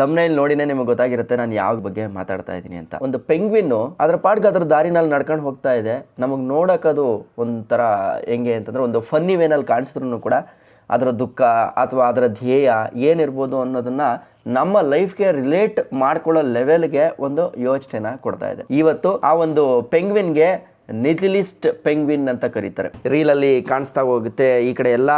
Thumbnail ನೋಡಿನೇ ನಿಮಗೆ ಗೊತ್ತಾಗಿರುತ್ತೆ ನಾನು ಯಾವ ಬಗ್ಗೆ ಮಾತಾಡ್ತಾ ಇದ್ದೀನಿ ಅಂತ. ಒಂದು ಪೆಂಗ್ವಿನ್ ಅದರ ಪಾಡ್ಗೆ ಅದ್ರ ದಾರಿನಲ್ಲಿ ನಡ್ಕೊಂಡು ಹೋಗ್ತಾ ಇದೆ. ನಮಗೆ ನೋಡೋಕ್ಕದು ಒಂಥರ ಹೆಂಗೆ ಅಂತಂದರೆ ಒಂದು ಫನ್ನಿ ವೇನಲ್ಲಿ ಕಾಣಿಸಿದ್ರು ಕೂಡ ಅದರ ದುಃಖ ಅಥವಾ ಅದರ ಧ್ಯೇಯ ಏನಿರ್ಬೋದು ಅನ್ನೋದನ್ನು ನಮ್ಮ ಲೈಫ್ಗೆ ರಿಲೇಟ್ ಮಾಡ್ಕೊಳ್ಳೋ ಲೆವೆಲ್ಗೆ ಒಂದು ಯೋಚನೆನ ಕೊಡ್ತಾ ಇದೆ. ಇವತ್ತು ಆ ಒಂದು ಪೆಂಗ್ವಿನ್ಗೆ ನಿಥಿಲಿಸ್ಟ್ ಪೆಂಗ್ವಿನ್ ಅಂತ ಕರೀತಾರೆ. ರೀಲಲ್ಲಿ ಕಾಣಿಸ್ತಾ ಹೋಗುತ್ತೆ, ಈ ಕಡೆ ಎಲ್ಲ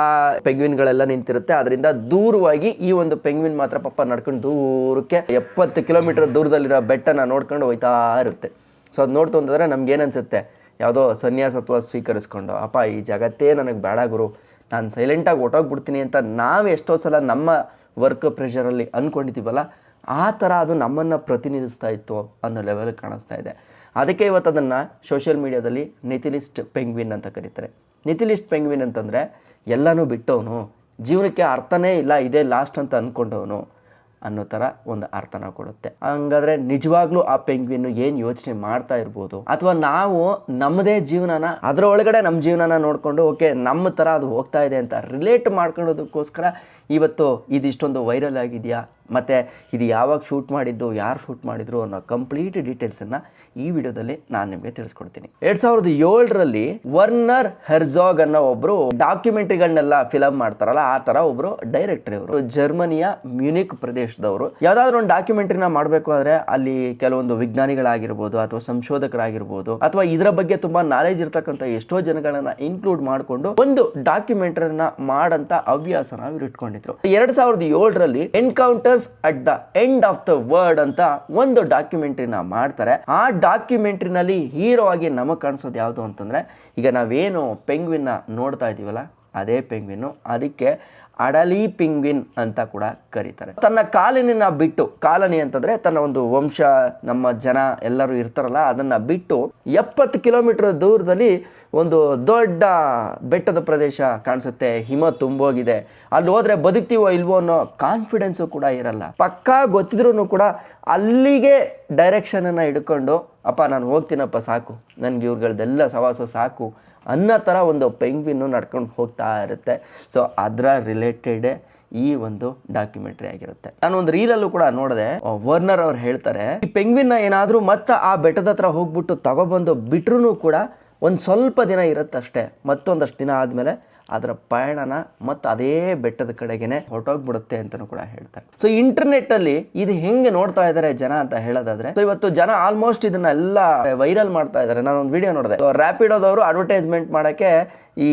ಪೆಂಗ್ವಿನ್ಗಳೆಲ್ಲ ನಿಂತಿರುತ್ತೆ. ಅದರಿಂದ ದೂರವಾಗಿ ಈ ಒಂದು ಪೆಂಗ್ವಿನ್ ಮಾತ್ರ ಪಾಪ ನಡ್ಕೊಂಡು ದೂರಕ್ಕೆ 70 ಕಿಲೋಮೀಟರ್ ದೂರದಲ್ಲಿರೋ ಬೆಟ್ಟನ ನೋಡ್ಕೊಂಡು ಹೋಯ್ತಾ ಇರುತ್ತೆ. ಸೊ ಅದು ನೋಡ್ತು ಅಂತಂದರೆ ನಮ್ಗೇನನ್ಸುತ್ತೆ, ಯಾವುದೋ ಸನ್ಯಾಸತ್ವ ಸ್ವೀಕರಿಸ್ಕೊಂಡು ಅಪ್ಪ ಈ ಜಗತ್ತೇ ನನಗೆ ಬೇಡ ಗುರು, ನಾನು ಸೈಲೆಂಟಾಗಿ ಹೊಟ್ಟೋಗ್ಬಿಡ್ತೀನಿ ಅಂತ ನಾವು ಎಷ್ಟೋ ಸಲ ನಮ್ಮ ವರ್ಕ್ ಪ್ರೆಷರಲ್ಲಿ ಅಂದ್ಕೊಂಡಿದ್ದೀವಲ್ಲ, ಆ ಥರ ಅದು ನಮ್ಮನ್ನು ಪ್ರತಿನಿಧಿಸ್ತಾ ಇತ್ತು ಅನ್ನೋ ಲೆವೆಲ್ಗೆ ಕಾಣಿಸ್ತಾ ಇದೆ. ಅದಕ್ಕೆ ಇವತ್ತು ಅದನ್ನು ಸೋಷಿಯಲ್ ಮೀಡಿಯಾದಲ್ಲಿ ನಿಥಿಲಿಸ್ಟ್ ಪೆಂಗ್ವಿನ್ ಅಂತ ಕರೀತಾರೆ. ನಿಥಿಲಿಸ್ಟ್ ಪೆಂಗ್ವಿನ್ ಅಂತಂದರೆ ಎಲ್ಲನೂ ಬಿಟ್ಟವನು, ಜೀವನಕ್ಕೆ ಅರ್ಥನೇ ಇಲ್ಲ, ಇದೇ ಲಾಸ್ಟ್ ಅಂತ ಅಂದ್ಕೊಂಡವನು ಅನ್ನೋ ಥರ ಒಂದು ಅರ್ಥನ ಕೊಡುತ್ತೆ. ಹಂಗಾದ್ರೆ ನಿಜವಾಗ್ಲೂ ಆ ಪೆಂಗ್ವಿನ್ನು ಏನು ಯೋಚನೆ ಮಾಡ್ತಾ ಇರ್ಬೋದು, ಅಥವಾ ನಾವು ನಮ್ಮದೇ ಜೀವನನ ಅದರ ಒಳಗಡೆ ನಮ್ಮ ಜೀವನನ ನೋಡಿಕೊಂಡು ಓಕೆ ನಮ್ಮ ಥರ ಅದು ಹೋಗ್ತಾ ಇದೆ ಅಂತ ರಿಲೇಟ್ ಮಾಡ್ಕೊಳ್ಳೋದಕ್ಕೋಸ್ಕರ ಇವತ್ತು ಇದಿಷ್ಟೊಂದು ವೈರಲ್ ಆಗಿದೆಯಾ, ಮತ್ತು ಇದು ಯಾವಾಗ ಶೂಟ್ ಮಾಡಿದ್ದು, ಯಾರು ಶೂಟ್ ಮಾಡಿದ್ರು ಅನ್ನೋ ಕಂಪ್ಲೀಟ್ ಡೀಟೇಲ್ಸನ್ನು ಈ ವಿಡಿಯೋದಲ್ಲಿ ನಾನು ನಿಮಗೆ ತಿಳಿಸ್ಕೊಡ್ತೀನಿ. 2007ರಲ್ಲಿ ವರ್ನರ್ ಹೆರ್ಜಾಗ್ ಅನ್ನೋ ಒಬ್ಬರು ಡಾಕ್ಯುಮೆಂಟ್ರಿಗಳನ್ನೆಲ್ಲ ಫಿಲಮ್ ಮಾಡ್ತಾರಲ್ಲ, ಆ ಥರ ಒಬ್ಬರು ಡೈರೆಕ್ಟರ್. ಇವರು ಜರ್ಮನಿಯ ಮ್ಯೂನಿಕ್ ಪ್ರದೇಶದವರು. ಯಾವುದಾದ್ರೂ ಒಂದು ಡಾಕ್ಯುಮೆಂಟ್ರಿನ ಮಾಡಬೇಕು ಅಂದರೆ ಅಲ್ಲಿ ಕೆಲವೊಂದು ವಿಜ್ಞಾನಿಗಳಾಗಿರ್ಬೋದು ಅಥವಾ ಸಂಶೋಧಕರಾಗಿರ್ಬೋದು ಅಥವಾ ಇದರ ಬಗ್ಗೆ ತುಂಬ ನಾಲೆಜ್ ಇರ್ತಕ್ಕಂಥ ಎಷ್ಟೋ ಜನಗಳನ್ನ ಇನ್ಕ್ಲೂಡ್ ಮಾಡಿಕೊಂಡು ಒಂದು ಡಾಕ್ಯುಮೆಂಟ್ರಿನ ಮಾಡಂತ ಹವ್ಯಾಸನ ಇವರು ಇಟ್ಕೊಂಡಿದ್ರು. 2007ರಲ್ಲಿ encounters at the end of the world ಅಂತ ಒಂದು ಡಾಕ್ಯುಮೆಂಟ್ರಿನ ಮಾಡ್ತಾರೆ. ಆ ಡಾಕ್ಯುಮೆಂಟ್ರಿನಲ್ಲಿ ಹೀರೋ ಆಗಿ ನಮಗೆ ಕಾಣಿಸೋದು ಯಾವುದು ಅಂತಂದ್ರೆ, ಈಗ ನಾವೇನು ಪೆಂಗ್ವಿನ್ ನೋಡ್ತಾ ಇದೀವಲ್ಲ ಅದೇ ಪೆಂಗ್ವಿನ್, ಅದಕ್ಕೆ ಅಡಲಿ ಪೆಂಗ್ವಿನ್ ಅಂತ ಕೂಡ ಕರೀತಾರೆ. ತನ್ನ ಕಾಲನಿನ ಬಿಟ್ಟು, ಕಾಲನಿ ಅಂತಂದ್ರೆ ತನ್ನ ಒಂದು ವಂಶ, ನಮ್ಮ ಜನ ಎಲ್ಲರೂ ಇರ್ತಾರಲ್ಲ ಅದನ್ನ ಬಿಟ್ಟು 70 ಕಿಲೋಮೀಟರ್ ದೂರದಲ್ಲಿ ಒಂದು ದೊಡ್ಡ ಬೆಟ್ಟದ ಪ್ರದೇಶ ಕಾಣಿಸುತ್ತೆ, ಹಿಮ ತುಂಬೋಗಿದೆ, ಅಲ್ಲಿ ಹೋದ್ರೆ ಬದುಕ್ತೀವೋ ಇಲ್ವೋ ಅನ್ನೋ ಕಾನ್ಫಿಡೆನ್ಸು ಕೂಡ ಇರಲ್ಲ. ಪಕ್ಕಾ ಗೊತ್ತಿದ್ರೂ ಕೂಡ ಅಲ್ಲಿಗೆ ಡೈರೆಕ್ಷನ್ ಅನ್ನ ಹಿಡ್ಕೊಂಡು ಅಪ್ಪ ನಾನು ಹೋಗ್ತೀನಪ್ಪ ಸಾಕು, ನನ್ಗೆ ಇವ್ರುಗಳ್ದೆಲ್ಲ ಸವಾಸ ಸಾಕು ಅನ್ನೋ ಥರ ಒಂದು ಪೆಂಗ್ವಿನ್ನು ನಡ್ಕೊಂಡು ಹೋಗ್ತಾ ಇರುತ್ತೆ. ಸೊ ಅದರ ರಿಲೇಟೆಡ್ ಈ ಒಂದು ಡಾಕ್ಯುಮೆಂಟ್ರಿ ಆಗಿರುತ್ತೆ. ನಾನು ಒಂದು ರೀಲಲ್ಲೂ ಕೂಡ ನೋಡಿದೆ, ವರ್ನರ್ ಅವ್ರು ಹೇಳ್ತಾರೆ ಈ ಪೆಂಗ್ವಿನ್ನ ಏನಾದರೂ ಮತ್ತೆ ಆ ಬೆಟ್ಟದ ಹತ್ರ ಹೋಗ್ಬಿಟ್ಟು ತಗೊಬಂದು ಬಿಟ್ರೂ ಕೂಡ ಒಂದು ಸ್ವಲ್ಪ ದಿನ ಇರುತ್ತಷ್ಟೇ, ಮತ್ತೊಂದಷ್ಟು ದಿನ ಆದಮೇಲೆ ಅದರ ಪಯಣನ ಮತ್ತು ಅದೇ ಬೆಟ್ಟದ ಕಡೆಗೇನೆ ಹೊರಟೋಗ್ಬಿಡುತ್ತೆ ಅಂತಲೂ ಕೂಡ ಹೇಳ್ತಾರೆ. ಸೊ ಇಂಟರ್ನೆಟ್ಟಲ್ಲಿ ಇದು ಹೆಂಗೆ ನೋಡ್ತಾ ಇದ್ದಾರೆ ಜನ ಅಂತ ಹೇಳೋದಾದ್ರೆ, ಸೊ ಇವತ್ತು ಜನ ಆಲ್ಮೋಸ್ಟ್ ಇದನ್ನೆಲ್ಲ ವೈರಲ್ ಮಾಡ್ತಾ ಇದ್ದಾರೆ. ನಾನೊಂದು ವಿಡಿಯೋ ನೋಡಿದೆ, ರ್ಯಾಪಿಡೋದವರು ಅಡ್ವರ್ಟೈಸ್ಮೆಂಟ್ ಮಾಡೋಕ್ಕೆ ಈ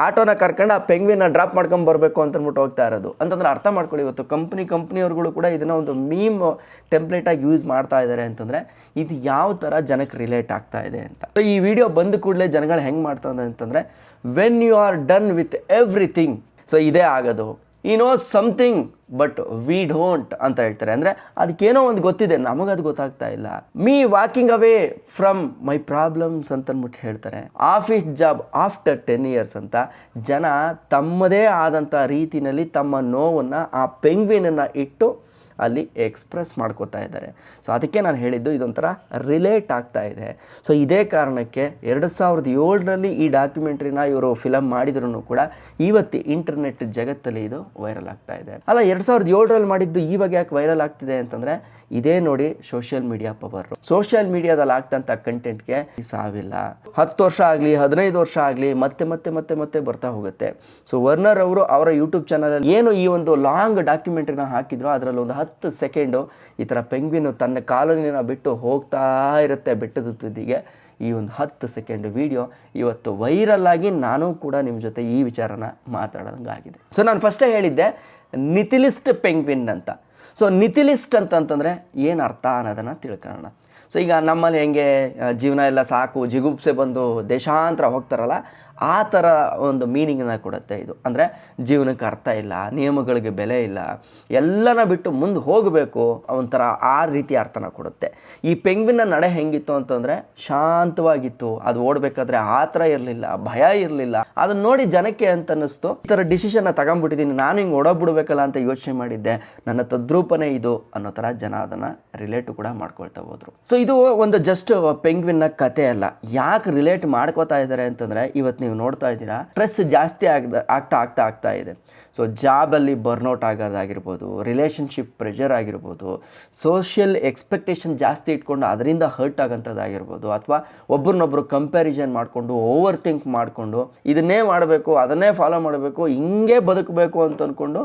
ಆಟೋನ ಕರ್ಕೊಂಡು ಆ ಪೆಂಗ್ವಿನ್ನ ಡ್ರಾಪ್ ಮಾಡ್ಕೊಂಡು ಬರಬೇಕು ಅಂತಂದ್ಬಿಟ್ಟು ಹೋಗ್ತಾ ಇರೋದು. ಅಂತಂದ್ರೆ ಅರ್ಥ ಮಾಡ್ಕೊಳ್ಳಿ, ಇವತ್ತು ಕಂಪ್ನಿಯವ್ರುಗಳು ಕೂಡ ಇದನ್ನು ಒಂದು ಮೀಮ್ ಟೆಂಪ್ಲೇಟಾಗಿ ಯೂಸ್ ಮಾಡ್ತಾ ಇದ್ದಾರೆ. ಅಂತಂದರೆ ಇದು ಯಾವ ಥರ ಜನಕ್ಕೆ ರಿಲೇಟ್ ಆಗ್ತಾ ಇದೆ ಅಂತ. ಸೊ ಈ ವಿಡಿಯೋ ಬಂದ ಕೂಡಲೇ ಜನಗಳು ಹೆಂಗೆ ಮಾಡ್ತಾರೆ ಅಂತಂದರೆ, when you are done with everything, so ಇದೇ ಆಗೋದು, you know something but we don't ಅಂತ ಹೇಳ್ತಾರೆ. ಅಂದರೆ ಅದಕ್ಕೇನೋ ಒಂದು ಗೊತ್ತಿದೆ, ನಮಗದು ಗೊತ್ತಾಗ್ತಾ ಇಲ್ಲ. Me walking away from my problems ಅಂತಂದ್ಬಿಟ್ಟು ಹೇಳ್ತಾರೆ. ಆಫೀಸ್ ಜಾಬ್ ಆಫ್ಟರ್ 10 years ಅಂತ ಜನ ತಮ್ಮದೇ ಆದಂಥ ರೀತಿಯಲ್ಲಿ ತಮ್ಮ ನೋವನ್ನು ಆ ಪೆಂಗ್ವಿನನ್ನು ಇಟ್ಟು ಅಲ್ಲಿ ಎಕ್ಸ್ಪ್ರೆಸ್ ಮಾಡ್ಕೋತಾ ಇದ್ದಾರೆ. ಸೊ ಅದಕ್ಕೆ ನಾನು ಹೇಳಿದ್ದು ಇದೊಂಥರ ರಿಲೇಟ್ ಆಗ್ತಾ ಇದೆ. ಸೊ ಇದೇ ಕಾರಣಕ್ಕೆ 2007ರಲ್ಲಿ ಈ ಡಾಕ್ಯುಮೆಂಟ್ರಿನ ಇವರು ಫಿಲಮ್ ಮಾಡಿದ್ರು ಕೂಡ ಇವತ್ತು ಇಂಟರ್ನೆಟ್ ಜಗತ್ತಲ್ಲಿ ಇದು ವೈರಲ್ ಆಗ್ತಾ ಇದೆ. ಅಲ್ಲ 2007ರಲ್ಲಿ ಮಾಡಿದ್ದು ಇವಾಗ ಯಾಕೆ ವೈರಲ್ ಆಗ್ತಿದೆ ಅಂತಂದರೆ, ಇದೇ ನೋಡಿ ಸೋಷಿಯಲ್ ಮೀಡಿಯಾ ಪವರ್. ಸೋಷಿಯಲ್ ಮೀಡಿಯಾದಲ್ಲಿ ಆಗ್ತಂಥ ಕಂಟೆಂಟ್ಗೆ ಸಾವಿಲ್ಲ, 10 ವರ್ಷ ಆಗಲಿ 15 ವರ್ಷ ಆಗಲಿ ಮತ್ತೆ ಮತ್ತೆ ಮತ್ತೆ ಮತ್ತೆ ಬರ್ತಾ ಹೋಗುತ್ತೆ. ಸೊ ವರ್ನರ್ ಅವರು ಅವರ ಯೂಟ್ಯೂಬ್ ಚಾನಲಲ್ಲಿ ಏನು ಈ ಒಂದು ಲಾಂಗ್ ಡಾಕ್ಯುಮೆಂಟ್ರಿನ ಹಾಕಿದ್ರು, ಅದರಲ್ಲಿ ಒಂದು 10 ಸೆಕೆಂಡು ಈ ಥರ ಪೆಂಗ್ವಿನ್ನು ತನ್ನ ಕಾಲನಿನ ಬಿಟ್ಟು ಹೋಗ್ತಾ ಇರುತ್ತೆ ಬೆಟ್ಟದ ತುದಿಗೆ. ಈ ಒಂದು 10 ಸೆಕೆಂಡ್ ವಿಡಿಯೋ ಇವತ್ತು ವೈರಲ್ ಆಗಿ ನಾನು ಕೂಡ ನಿಮ್ಮ ಜೊತೆ ಈ ವಿಚಾರನ ಮಾತಾಡೋದಂಗಾಗಿದೆ. ಸೊ ನಾನು ಫಸ್ಟೇ ಹೇಳಿದ್ದೆ ನಿಥಿಲಿಸ್ಟ್ ಪೆಂಗ್ವಿನ್ ಅಂತ. ಸೊ ನಿಥಿಲಿಸ್ಟ್ ಅಂತಂತಂದರೆ ಏನು ಅರ್ಥ ಅನ್ನೋದನ್ನು ತಿಳ್ಕೊಳ್ಳೋಣ. ಸೊ ಈಗ ನಮ್ಮಲ್ಲಿ ಹೆಂಗೆ ಜೀವನ ಎಲ್ಲ ಸಾಕು, ಜಿಗುಪ್ಸೆ ಬಂದು ದೇಶಾಂತರ ಹೋಗ್ತಾರಲ್ಲ, ಆ ಥರ ಒಂದು ಮೀನಿಂಗನ್ನು ಕೊಡುತ್ತೆ ಇದು. ಅಂದರೆ ಜೀವನಕ್ಕೆ ಅರ್ಥ ಇಲ್ಲ, ನಿಯಮಗಳಿಗೆ ಬೆಲೆ ಇಲ್ಲ, ಎಲ್ಲನ ಬಿಟ್ಟು ಮುಂದೆ ಹೋಗಬೇಕು, ಒಂಥರ ಆ ರೀತಿ ಅರ್ಥನ ಕೊಡುತ್ತೆ. ಈ ಪೆಂಗ್ವಿನ್ನ ನಡೆ ಹೆಂಗಿತ್ತು ಅಂತಂದರೆ ಶಾಂತವಾಗಿತ್ತು, ಅದು ಓಡಬೇಕಾದ್ರೆ ಆ ಥರ ಇರಲಿಲ್ಲ, ಭಯ ಇರಲಿಲ್ಲ. ಅದನ್ನು ನೋಡಿ ಜನಕ್ಕೆ ಅಂತ ಅನ್ನಿಸ್ತು, ಈ ಥರ ಡಿಸಿಷನ್ನ ತಗೊಂಡ್ಬಿಟ್ಟಿದ್ದೀನಿ, ನಾನು ಹಿಂಗೆ ಓಡೋಗ್ಬಿಡ್ಬೇಕಲ್ಲ ಅಂತ ಯೋಚನೆ ಮಾಡಿದ್ದೆ, ನನ್ನ ತದ್ರೂಪನೇ ಇದು ಅನ್ನೋ ಥರ ಜನ ಅದನ್ನು ರಿಲೇಟ್ ಕೂಡ ಮಾಡ್ಕೊಳ್ತಾ ಹೋದರು. ಸೊ ಇದು ಒಂದು ಜಸ್ಟ್ ಪೆಂಗ್ವಿನ್ನ ಕತೆ ಅಲ್ಲ. ಯಾಕೆ ರಿಲೇಟ್ ಮಾಡ್ಕೋತಾ ಇದ್ದಾರೆ ಅಂತಂದರೆ, ಇವತ್ತು ನೀವು ನೀವು ನೋಡ್ತಾ ಇದ್ದೀರಾ ಸ್ಟ್ರೆಸ್ ಜಾಸ್ತಿ ಆಗ್ತಾ ಇದೆ. ಸೊ ಜಾಬಲ್ಲಿ ಬರ್ನೌಟ್ ಆಗೋದಾಗಿರ್ಬೋದು, ರಿಲೇಷನ್ಶಿಪ್ ಪ್ರೆಷರ್ ಆಗಿರ್ಬೋದು, ಸೋಷಿಯಲ್ ಎಕ್ಸ್ಪೆಕ್ಟೇಷನ್ ಜಾಸ್ತಿ ಇಟ್ಕೊಂಡು ಅದರಿಂದ ಹರ್ಟ್ ಆಗೋಂಥದ್ದಾಗಿರ್ಬೋದು, ಅಥವಾ ಒಬ್ರನ್ನೊಬ್ರು ಕಂಪ್ಯಾರಿಸನ್ ಮಾಡಿಕೊಂಡು ಓವರ್ ಥಿಂಕ್ ಮಾಡಿಕೊಂಡು ಇದನ್ನೇ ಮಾಡಬೇಕು, ಅದನ್ನೇ ಫಾಲೋ ಮಾಡಬೇಕು, ಹಿಂಗೆ ಬದುಕಬೇಕು ಅಂತ ಅಂದ್ಕೊಂಡು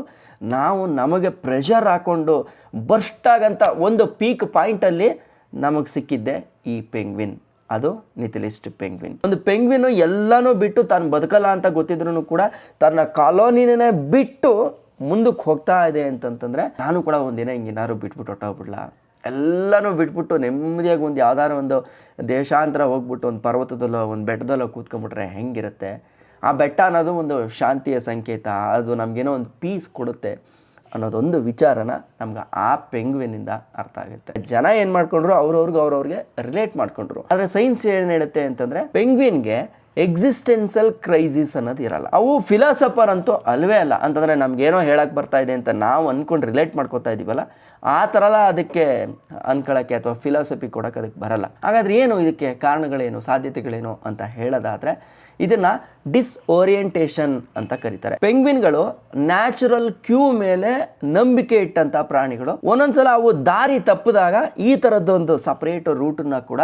ನಾವು ನಮಗೆ ಪ್ರೆಷರ್ ಹಾಕ್ಕೊಂಡು ಬರ್ಸ್ಟ್ ಆಗಂಥ ಒಂದು ಪೀಕ್ ಪಾಯಿಂಟಲ್ಲಿ ನಮಗೆ ಸಿಕ್ಕಿದ್ದೆ ಈ ಪೆಂಗ್ವಿನ್. ಅದು ನಿಥಿಲಿಸ್ಟ್ ಪೆಂಗ್ವಿನ್. ಒಂದು ಪೆಂಗ್ವಿನು ಎಲ್ಲನೂ ಬಿಟ್ಟು ತಾನು ಬದುಕಲ್ಲ ಅಂತ ಗೊತ್ತಿದ್ರೂ ಕೂಡ ತನ್ನ ಕಾಲೋನಿನೇ ಬಿಟ್ಟು ಮುಂದಕ್ಕೆ ಹೋಗ್ತಾ ಇದೆ ಅಂತಂತಂದರೆ ನಾನು ಕೂಡ ಒಂದಿನ ಹಿಂಗೇನಾದ್ರು ಬಿಟ್ಬಿಟ್ಟು ಹೊಟ್ಟೋಗ್ಬಿಡ್ಲಾ, ಎಲ್ಲನೂ ಬಿಟ್ಬಿಟ್ಟು ನೆಮ್ಮದಿಯಾಗಿ ಒಂದು ಯಾವ್ದಾರು ಒಂದು ದೇಶಾಂತರ ಹೋಗ್ಬಿಟ್ಟು ಒಂದು ಪರ್ವತದಲ್ಲೋ ಒಂದು ಬೆಟ್ಟದಲ್ಲೋ ಕೂತ್ಕೊಂಡ್ಬಿಟ್ರೆ ಹೆಂಗಿರುತ್ತೆ. ಆ ಬೆಟ್ಟ ಅನ್ನೋದು ಒಂದು ಶಾಂತಿಯ ಸಂಕೇತ, ಅದು ನಮಗೇನೋ ಒಂದು ಪೀಸ್ ಕೊಡುತ್ತೆ ಅನ್ನೋದೊಂದು ವಿಚಾರನ ನಮ್ಗೆ ಆ ಪೆಂಗ್ವಿನಿಂದ ಅರ್ಥ ಆಗುತ್ತೆ. ಜನ ಏನು ಮಾಡ್ಕೊಂಡ್ರು ಅವ್ರವ್ರಿಗೆ ರಿಲೇಟ್ ಮಾಡ್ಕೊಂಡ್ರು. ಆದರೆ ಸೈನ್ಸ್ ಏನು ಹೇಳುತ್ತೆ ಅಂತಂದರೆ ಪೆಂಗ್ವಿನ್ಗೆ ಎಕ್ಸಿಸ್ಟೆನ್ಸಲ್ ಕ್ರೈಸಿಸ್ ಅನ್ನೋದು ಇರಲ್ಲ. ಅವು ಫಿಲಾಸಫರ್ ಅಂತೂ ಅಲ್ವೇ ಅಲ್ಲ. ಅಂತಂದರೆ ನಮಗೇನೋ ಹೇಳಕ್ಕೆ ಬರ್ತಾ ಇದೆ ಅಂತ ನಾವು ಅಂದ್ಕೊಂಡು ರಿಲೇಟ್ ಮಾಡ್ಕೋತಾ ಇದ್ದೀವಲ್ಲ, ಆ ಥರಲ್ಲ ಅದಕ್ಕೆ ಅನ್ಕೊಳ್ಳೋಕ್ಕೆ ಅಥವಾ ಫಿಲಾಸಫಿ ಕೊಡೋಕ್ಕೆ ಅದಕ್ಕೆ ಬರಲ್ಲ. ಹಾಗಾದರೆ ಏನು ಇದಕ್ಕೆ ಕಾರಣಗಳೇನು, ಸಾಧ್ಯತೆಗಳೇನು ಅಂತ ಹೇಳೋದಾದರೆ ಇದನ್ನು ಡಿಸ್ಓರಿಯೆಂಟೇಷನ್ ಅಂತ ಕರೀತಾರೆ. ಪೆಂಗ್ವಿನ್ಗಳು ನ್ಯಾಚುರಲ್ ಕ್ಯೂ ಮೇಲೆ ನಂಬಿಕೆ ಇಟ್ಟಂಥ ಪ್ರಾಣಿಗಳು. ಒಂದೊಂದ್ಸಲ ಅವು ದಾರಿ ತಪ್ಪಿದಾಗ ಈ ಥರದ್ದೊಂದು ಸಪ್ರೇಟ್ ರೂಟನ್ನು ಕೂಡ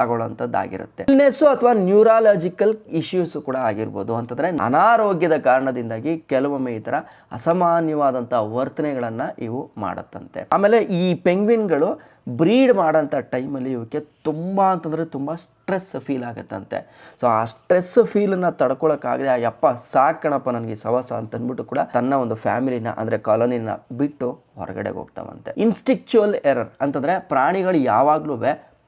ತಗೊಳ್ಳೋಂಥದ್ದಾಗಿರುತ್ತೆ. ಇಲ್ನೆಸ್ಸು ಅಥವಾ ನ್ಯೂರಾಲಜಿಕಲ್ ಇಶ್ಯೂಸ್ ಕೂಡ ಆಗಿರ್ಬೋದು. ಅಂತಂದರೆ ಅನಾರೋಗ್ಯದ ಕಾರಣದಿಂದಾಗಿ ಕೆಲವೊಮ್ಮೆ ಈ ಥರ ಅಸಾಮಾನ್ಯವಾದಂಥ ವರ್ತನೆಗಳನ್ನು ಇವು ಮಾಡುತ್ತಂತೆ. ಆಮೇಲೆ ಈ ಪೆಂಗ್ವಿನ್ಗಳು ಬ್ರೀಡ್ ಮಾಡೋಂಥ ಟೈಮಲ್ಲಿ ಇವಕ್ಕೆ ತುಂಬ ಸ್ಟ್ರೆಸ್ ಫೀಲ್ ಆಗುತ್ತಂತೆ. ಸೊ ಆ ಸ್ಟ್ರೆಸ್ ಫೀಲನ್ನು ತಡ್ಕೊಳಕ್ಕಾಗದೆ ಯಪ್ಪ ಸಾಕಣಪ್ಪ ನನಗೆ ಸವಾಸ ಅಂತಂದ್ಬಿಟ್ಟು ಕೂಡ ತನ್ನ ಒಂದು ಫ್ಯಾಮಿಲಿನ ಅಂದರೆ ಕಾಲೋನಿನ ಬಿಟ್ಟು ಹೊರಗಡೆ ಹೋಗ್ತಾವಂತೆ. ಇನ್ಸ್ಟಿಕ್ಚುವಲ್ ಎರರ್ ಅಂತಂದರೆ ಪ್ರಾಣಿಗಳು ಯಾವಾಗಲೂ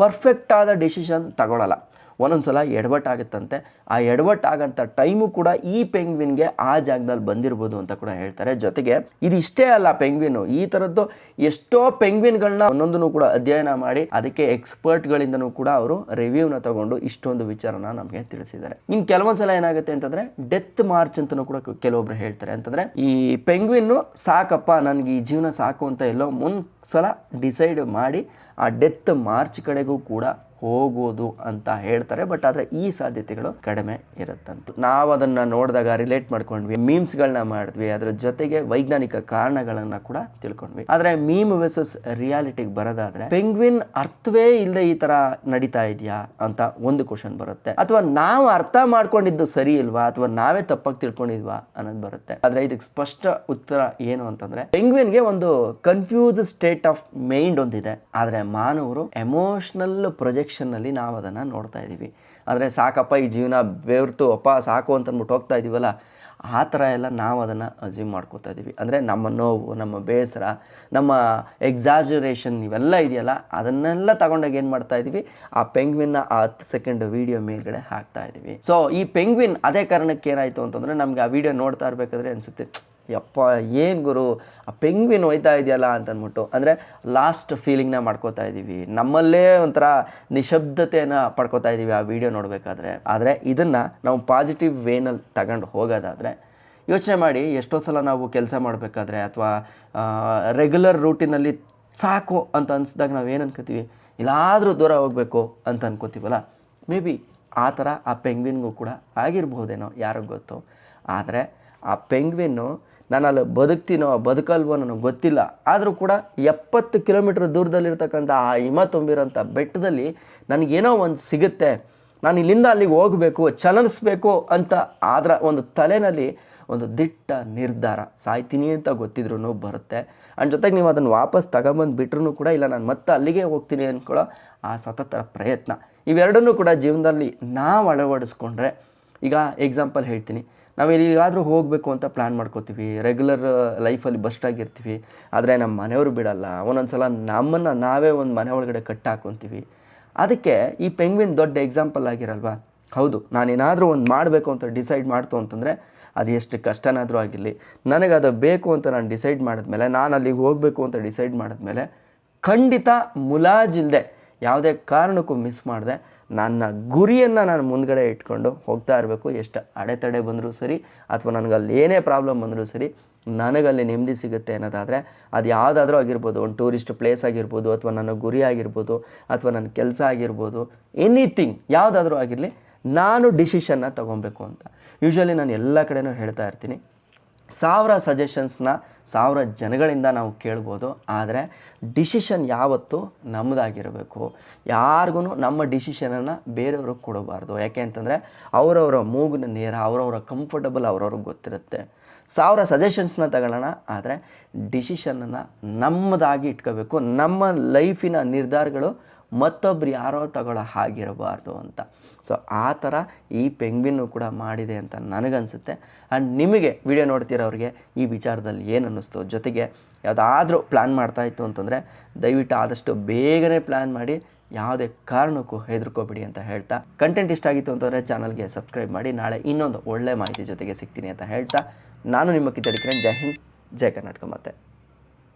ಪರ್ಫೆಕ್ಟ್ ಆದ ಡಿಸಿಷನ್ ತಗೊಳ್ಳಲ್ಲ. ಒಂದೊಂದು ಸಲ ಎಡವಟ್ಟಾಗುತ್ತಂತೆ. ಆ ಎಡವಟ್ಟಾಗಂಥ ಟೈಮು ಕೂಡ ಈ ಪೆಂಗ್ವಿನ್ಗೆ ಆ ಜಾಗದಲ್ಲಿ ಬಂದಿರ್ಬೋದು ಅಂತ ಕೂಡ ಹೇಳ್ತಾರೆ. ಜೊತೆಗೆ ಇದು ಇಷ್ಟೇ ಅಲ್ಲ, ಪೆಂಗ್ವಿನು ಈ ಥರದ್ದು ಎಷ್ಟೋ ಪೆಂಗ್ವಿನ್ಗಳನ್ನ ಒಂದೊಂದನ್ನು ಕೂಡ ಅಧ್ಯಯನ ಮಾಡಿ ಅದಕ್ಕೆ ಎಕ್ಸ್ಪರ್ಟ್ಗಳಿಂದನೂ ಕೂಡ ಅವರು ರಿವ್ಯೂನ ತಗೊಂಡು ಇಷ್ಟೊಂದು ವಿಚಾರನ ನಮಗೆ ತಿಳಿಸಿದ್ದಾರೆ. ಇನ್ನು ಕೆಲವೊಂದು ಸಲ ಏನಾಗುತ್ತೆ ಅಂತಂದರೆ ಡೆತ್ ಮಾರ್ಚ್ ಅಂತಲೂ ಕೂಡ ಕೆಲವೊಬ್ರು ಹೇಳ್ತಾರೆ. ಅಂತಂದರೆ ಈ ಪೆಂಗ್ವಿನ್ನು ಸಾಕಪ್ಪ ನನಗೆ ಈ ಜೀವನ ಸಾಕು ಅಂತ ಎಲ್ಲೋ ಸಲ ಡಿಸೈಡ್ ಮಾಡಿ ಆ ಡೆತ್ ಮಾರ್ಚ್ ಕಡೆಗೂ ಕೂಡ ಹೋಗೋದು ಅಂತ ಹೇಳ್ತಾರೆ. ಬಟ್ ಆದರೆ ಈ ಸಾಧ್ಯತೆಗಳು ಕಡಿಮೆ ಇರುತ್ತಂತ. ನಾವು ಅದನ್ನು ನೋಡಿದಾಗ ರಿಲೇಟ್ ಮಾಡ್ಕೊಂಡ್ವಿ, ಮೀಮ್ಸ್ಗಳನ್ನ ಮಾಡಿದ್ವಿ, ಅದರ ಜೊತೆಗೆ ವೈಜ್ಞಾನಿಕ ಕಾರಣಗಳನ್ನು ಕೂಡ ತಿಳ್ಕೊಂಡ್ವಿ. ಆದರೆ ಮೀಮ್ ವರ್ಸಸ್ ರಿಯಾಲಿಟಿಗೆ ಬರೋದಾದ್ರೆ ಪೆಂಗ್ವಿನ್ ಅರ್ಥವೇ ಇಲ್ಲದೆ ಈ ಥರ ನಡೀತಾ ಇದೆಯಾ ಅಂತ ಒಂದು ಕ್ವಶನ್ ಬರುತ್ತೆ. ಅಥವಾ ನಾವು ಅರ್ಥ ಮಾಡ್ಕೊಂಡಿದ್ದು ಸರಿ ಇಲ್ವಾ, ಅಥವಾ ನಾವೇ ತಪ್ಪಾಗಿ ತಿಳ್ಕೊಂಡಿದ್ವಾ ಅನ್ನೋದು ಬರುತ್ತೆ. ಆದರೆ ಇದಕ್ಕೆ ಸ್ಪಷ್ಟ ಉತ್ತರ ಏನು ಅಂತಂದ್ರೆ ಪೆಂಗ್ವಿನ್ಗೆ ಒಂದು ಕನ್ಫ್ಯೂಸ್ ಸ್ಟೇಟ್ ಆಫ್ ಮೈಂಡ್ ಒಂದಿದೆ. ಆದರೆ ಮಾನವರು ಎಮೋಷನಲ್ ಪ್ರೊಜೆಕ್ಷನ್ ನಲ್ಲಿ ನಾವು ಅದನ್ನು ನೋಡ್ತಾ ಇದ್ದೀವಿ. ಅಂದರೆ ಸಾಕಪ್ಪ ಈ ಜೀವನ ಬೆವರ್ತು ಅಪ್ಪ ಸಾಕು ಅಂತ ಅಂದ್ಬಿಟ್ಟು ಹೋಗ್ತಾ ಇದ್ದೀವಲ್ಲ, ಆ ಥರ ಎಲ್ಲ ನಾವು ಅದನ್ನು ಅಸ್ಯೂಮ್ ಮಾಡ್ಕೋತಾ ಇದ್ದೀವಿ. ಅಂದರೆ ನಮ್ಮ ನೋವು, ನಮ್ಮ ಬೇಸರ, ನಮ್ಮ ಎಕ್ಸಾಜರೇಷನ್ ಇವೆಲ್ಲ ಇದೆಯಲ್ಲ, ಅದನ್ನೆಲ್ಲ ತಗೊಂಡಾಗ ಏನು ಮಾಡ್ತಾ ಇದ್ದೀವಿ, ಆ ಪೆಂಗ್ವಿನ್ನ ಆ 10 ಸೆಕೆಂಡ್ ವಿಡಿಯೋ ಮೇಲ್ಗಡೆ ಹಾಕ್ತಾ ಇದ್ದೀವಿ. ಸೊ ಈ ಪೆಂಗ್ವಿನ್ ಅದೇ ಕಾರಣಕ್ಕೆ ಏನಾಯಿತು ಅಂತಂದರೆ ನಮಗೆ ಆ ವಿಡಿಯೋ ನೋಡ್ತಾ ಇರಬೇಕಾದ್ರೆ ಅನಿಸುತ್ತೆ, ಯಪ್ಪ ಏನು ಗುರು ಆ ಪೆಂಗ್ವಿನ್ ಹೋಯ್ತಾ ಇದೆಯಲ್ಲ ಅಂತ ಅಂದ್ಬಿಟ್ಟು. ಅಂದರೆ ಲಾಸ್ಟ್ ಫೀಲಿಂಗ್ನ ಮಾಡ್ಕೋತಾ ಇದ್ದೀವಿ, ನಮ್ಮಲ್ಲೇ ಒಂಥರ ನಿಶಬ್ದತೆಯನ್ನು ಪಡ್ಕೋತಾ ಇದ್ದೀವಿ ಆ ವಿಡಿಯೋ ನೋಡಬೇಕಾದ್ರೆ. ಆದರೆ ಇದನ್ನು ನಾವು ಪಾಸಿಟಿವ್ ವೇನಲ್ಲಿ ತಗೊಂಡು ಹೋಗೋದಾದರೆ ಯೋಚನೆ ಮಾಡಿ, ಎಷ್ಟೋ ಸಲ ನಾವು ಕೆಲಸ ಮಾಡಬೇಕಾದ್ರೆ ಅಥವಾ ರೆಗ್ಯುಲರ್ ರೂಟಿನಲ್ಲಿ ಸಾಕು ಅಂತ ಅನಿಸಿದಾಗ ನಾವು ಏನು ಅನ್ಕೋತೀವಿ, ಎಲ್ಲಾದರೂ ದೂರ ಹೋಗಬೇಕು ಅಂತ ಅನ್ಕೋತೀವಲ್ಲ. ಮೇ ಬಿ ಆ ಥರ ಆ ಪೆಂಗ್ವಿನ್ಗೂ ಕೂಡ ಆಗಿರ್ಬೋದೇನೋ, ಯಾರಿಗೂ ಗೊತ್ತು. ಆದರೆ ಆ ಪೆಂಗ್ವಿನ್ನು ನಾನು ಅಲ್ಲಿ ಬದುಕ್ತೀನೋ ಬದುಕಲ್ವೋ ನನಗೆ ಗೊತ್ತಿಲ್ಲ, ಆದರೂ ಕೂಡ 70 ಕಿಲೋಮೀಟ್ರ್ ದೂರದಲ್ಲಿರ್ತಕ್ಕಂಥ ಆ ಹಿಮ ತುಂಬಿರೋಂಥ ಬೆಟ್ಟದಲ್ಲಿ ನನಗೇನೋ ಒಂದು ಸಿಗುತ್ತೆ, ನಾನು ಇಲ್ಲಿಂದ ಅಲ್ಲಿಗೆ ಹೋಗಬೇಕು, ಚಲನಿಸ್ಬೇಕು ಅಂತ ಅದರ ಒಂದು ತಲೆಯಲ್ಲಿ ಒಂದು ದಿಟ್ಟ ನಿರ್ಧಾರ, ಸಾಯ್ತೀನಿ ಅಂತ ಗೊತ್ತಿದ್ರೂ ಬರುತ್ತೆ. ಆ್ಯಂಡ್ ಜೊತೆಗೆ ನೀವು ಅದನ್ನು ವಾಪಸ್ ತಗೊಂಬಂದು ಬಿಟ್ರೂ ಕೂಡ ಇಲ್ಲ ನಾನು ಮತ್ತೆ ಅಲ್ಲಿಗೆ ಹೋಗ್ತೀನಿ ಅಂದ್ಕೊಳ್ಳೋ ಆ ಸತತ ಪ್ರಯತ್ನ, ಇವೆರಡನ್ನೂ ಕೂಡ ಜೀವನದಲ್ಲಿ ನಾವು ಅಳವಡಿಸ್ಕೊಂಡ್ರೆ, ಈಗ ಎಕ್ಸಾಂಪಲ್ ಹೇಳ್ತೀನಿ, ನಾವು ಎಲ್ಲಿಗಾದರೂ ಹೋಗಬೇಕು ಅಂತ ಪ್ಲ್ಯಾನ್ ಮಾಡ್ಕೋತೀವಿ, ರೆಗ್ಯುಲರ್ ಲೈಫಲ್ಲಿ ಬಸ್ಟಾಗಿರ್ತೀವಿ, ಆದರೆ ನಮ್ಮ ಮನೆಯವರು ಬಿಡಲ್ಲ, ಒಂದೊಂದು ಸಲ ನಮ್ಮನ್ನು ನಾವೇ ಒಂದು ಮನೆ ಒಳಗಡೆ ಕಟ್ಟಾಕೊತೀವಿ. ಅದಕ್ಕೆ ಈ ಪೆಂಗ್ವಿನ್ ದೊಡ್ಡ ಎಕ್ಸಾಂಪಲ್ ಆಗಿರಲ್ವಾ? ಹೌದು, ನಾನೇನಾದರೂ ಒಂದು ಮಾಡಬೇಕು ಅಂತ ಡಿಸೈಡ್ ಮಾಡ್ತು ಅಂತಂದರೆ ಅದು ಎಷ್ಟು ಕಷ್ಟನಾದರೂ ಆಗಿರಲಿ, ನನಗೆ ಅದು ಬೇಕು ಅಂತ ನಾನು ಡಿಸೈಡ್ ಮಾಡಿದ್ಮೇಲೆ, ನಾನು ಅಲ್ಲಿಗೆ ಹೋಗಬೇಕು ಅಂತ ಡಿಸೈಡ್ ಮಾಡಿದ್ಮೇಲೆ ಖಂಡಿತ ಮುಲಾಜಿಲ್ಲದೆ ಯಾವುದೇ ಕಾರಣಕ್ಕೂ ಮಿಸ್ ಮಾಡಿದೆ ನನ್ನ ಗುರಿಯನ್ನು ನಾನು ಮುಂದ್ಗಡೆ ಇಟ್ಕೊಂಡು ಹೋಗ್ತಾ ಇರಬೇಕು. ಎಷ್ಟು ಅಡೆತಡೆ ಬಂದರೂ ಸರಿ ಅಥವಾ ನನಗಲ್ಲಿ ಏನೇ ಪ್ರಾಬ್ಲಮ್ ಬಂದರೂ ಸರಿ, ನನಗಲ್ಲಿ ನೆಮ್ಮದಿ ಸಿಗುತ್ತೆ ಅನ್ನೋದಾದರೆ ಅದು ಯಾವುದಾದ್ರೂ ಆಗಿರ್ಬೋದು, ಒಂದು ಟೂರಿಸ್ಟ್ ಪ್ಲೇಸ್ ಆಗಿರ್ಬೋದು, ಅಥವಾ ನನ್ನ ಗುರಿ ಆಗಿರ್ಬೋದು, ಅಥವಾ ನನ್ನ ಕೆಲಸ ಆಗಿರ್ಬೋದು, ಎನಿಥಿಂಗ್ ಯಾವುದಾದ್ರೂ ಆಗಿರಲಿ, ನಾನು ಡಿಸಿಷನ್ನ ತೊಗೊಬೇಕು ಅಂತ. ಯೂಶ್ವಲಿ ನಾನು ಎಲ್ಲ ಕಡೆನೂ ಹೇಳ್ತಾ ಇರ್ತೀನಿ, 1000 ಸಜೆಷನ್ಸ್ನ 1000 ಜನಗಳಿಂದ ನಾವು ಕೇಳ್ಬೋದು, ಆದರೆ ಡಿಸಿಷನ್ ಯಾವತ್ತೂ ನಮ್ಮದಾಗಿರಬೇಕು. ಯಾರಿಗೂ ನಮ್ಮ ಡಿಸಿಷನನ್ನು ಬೇರೆಯವ್ರಿಗೆ ಕೊಡಬಾರ್ದು. ಯಾಕೆ ಅಂತಂದರೆ ಅವರವರ ಮೂಗಿನ ನೇರ, ಅವರವರ ಕಂಫರ್ಟಬಲ್ ಅವ್ರವ್ರಿಗೆ ಗೊತ್ತಿರುತ್ತೆ. 1000 ಸಜೆಷನ್ಸ್ನ ತಗೊಳ್ಳೋಣ, ಆದರೆ ಡಿಸಿಷನನ್ನು ನಮ್ಮದಾಗಿ ಇಟ್ಕೋಬೇಕು. ನಮ್ಮ ಲೈಫಿನ ನಿರ್ಧಾರಗಳು ಮತ್ತೊಬ್ರು ಯಾರೋ ತಗೊಳ್ಳೋ ಹಾಗಿರಬಾರ್ದು ಅಂತ. ಸೊ ಆ ಥರ ಈ ಪೆಂಗ್ವಿನ್ನು ಕೂಡ ಮಾಡಿದೆ ಅಂತ ನನಗನ್ಸುತ್ತೆ. ಆ್ಯಂಡ್ ನಿಮಗೆ ವಿಡಿಯೋ ನೋಡ್ತಿರೋರಿಗೆ ಈ ವಿಚಾರದಲ್ಲಿ ಏನು ಅನ್ನಿಸ್ತು, ಜೊತೆಗೆ ಯಾವುದಾದ್ರೂ ಪ್ಲ್ಯಾನ್ ಮಾಡ್ತಾಯಿತ್ತು ಅಂತಂದರೆ ದಯವಿಟ್ಟು ಆದಷ್ಟು ಬೇಗನೆ ಪ್ಲ್ಯಾನ್ ಮಾಡಿ, ಯಾವುದೇ ಕಾರಣಕ್ಕೂ ಹೆದರ್ಕೋಬೇಡಿ ಅಂತ ಹೇಳ್ತಾ, ಕಂಟೆಂಟ್ ಇಷ್ಟ ಆಗಿತ್ತು ಅಂತಂದರೆ ಚಾನಲ್ಗೆ ಸಬ್ಸ್ಕ್ರೈಬ್ ಮಾಡಿ. ನಾಳೆ ಇನ್ನೊಂದು ಒಳ್ಳೆ ಮಾಹಿತಿ ಜೊತೆಗೆ ಸಿಗ್ತೀನಿ ಅಂತ ಹೇಳ್ತಾ, ನಾನು ನಿಮ್ಮ ಕಿತ್ತಡಿ ಕಿರಣ್. ಜೈ ಹಿಂದ್, ಜೈ ಕರ್ನಾಟಕ. ಮತ್ತೆ